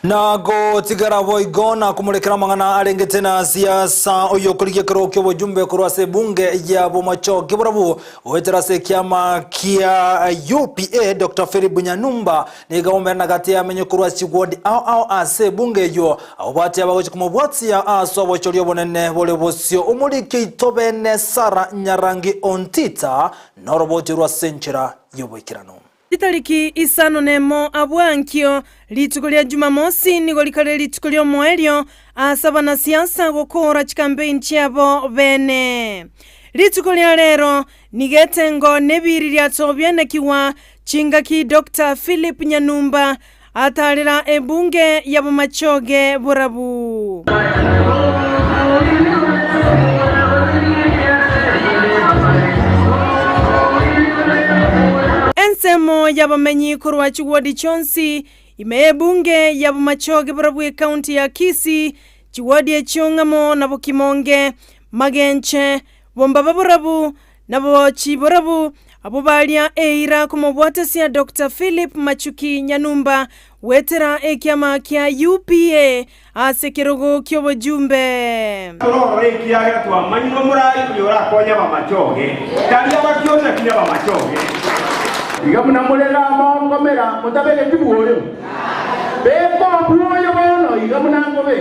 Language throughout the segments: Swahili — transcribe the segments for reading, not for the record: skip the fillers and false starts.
na go tigara voigona kumurekera mangana arengete na siasa oyo kuriye kirokyo bujumbe kurwase bunge ya Bomacho kiburabu oweterase kiama kia UPA Dr. Philip Nyanumba niga omerna gati amenye kurwasi ward au ase bunge yo abati abagoje kumubwatsi ya aso bochoryo bonene bole bosio umurike itobene Sara Nyarangi Ontita noroboti rwa senchera yobikirano Itariki isano nemo abwankyo lituko lya Jumamosi nigo likale lituko lya Moelio asaba na siasa gukora campaign cyabo bene lituko lya lero nigetengo nebiri lya tobyene kiwa chingaki Dr. Philip Nyanumba atalira ebunge ya Bomacho burabu Ensemo yabamenyi kurwa chiwadi chonsi ime bunge ya Bomacho burabu county ya Kisii chiwadi echongamo na Bokimonge Magenche Bombaba burabu na Bochi burabu abo balia eira kumobwatesia Dr. Philip Machuki Nyanumba wetera ekiama kia UPA asekirogo kyobo jumbe toro ekiaga twa manyo murai kuyora konya Bamachoge kali abakyoza kinya Bamachoge igabuna mulela monkomera mutabele tibuoyo beko buoyo bono igabuna ngobe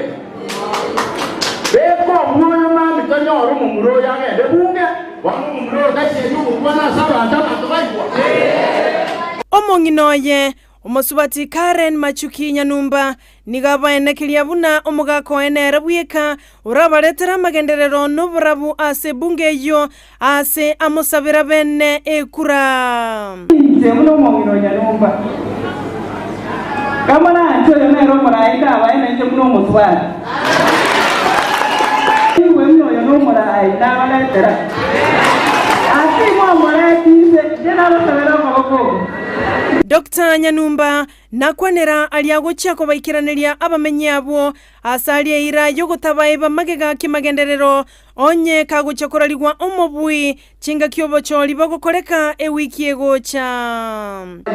beko buoyo mami tanyoro mumuro yage debunge wangu mumuro kache yuko kwana saba ataba baigwa omonginoye Omosubati Karen Machuki Nyanumba nigaba enekilia buna omugako enera buyeka urabaletera magenderero noburabu ase bunge yo ase amosabira bene ekura Muno mongino Nyanumba kama na ncho nero muraida abaene ncho muno muswali iwe muno yo muraida baletera ati mo muraida jena basabira maboko Dr. Nyanumba nakwanera aliago chako baikiraneria abamenyabo asali ira yogotabaeba magega kimagenderero onye kago chakoraliwa omobui chinga kyobo choli bagokoreka ewiki egocha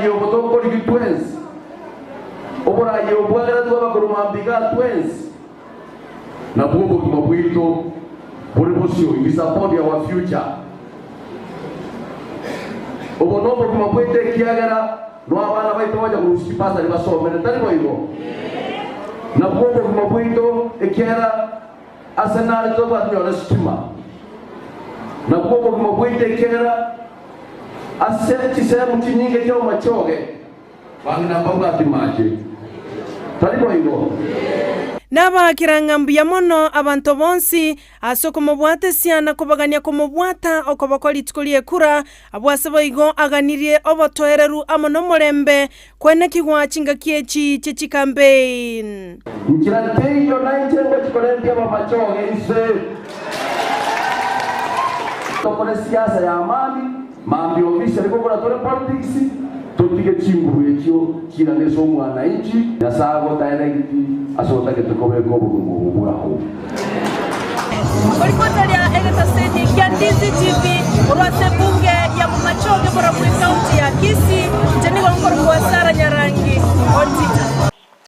yobotokori twins obora yobwagara tuba kurumambiga twins na bobo kimabwito bore bosio is support our future obonobo kimabwite kiagara no abana baito baje kurusipasa libasomere tari boigo na bobo kimabwito ekera Arsenal to batnyora stima na bobo kimabwite ekera asenti sehemu tinyinge kyo Machoge bangina mbanga timaje tari boigo Naba kirangambuya mono abantu bonsi asoko mubwate siana kubagania kumubwata okobakoli tukulie kura abwaseboigo aganirie obotoereru amono morembe kwene kigwa chinga kiechi chechi campaign Nkiranteyo naitengo tukolempia Bamachoge ise tokole siasa ya amani mambi ofisi aliko kuna tole politics tutige chinguru ekyo kina neso mwana inchi yasago direct asota ke tukobeko bugumuburaho Olikotalia egeta sedi ya DCTV urwase bunge ya Bomacho burabu county ya Kisii jeni wa Sara Nyarangi Ontita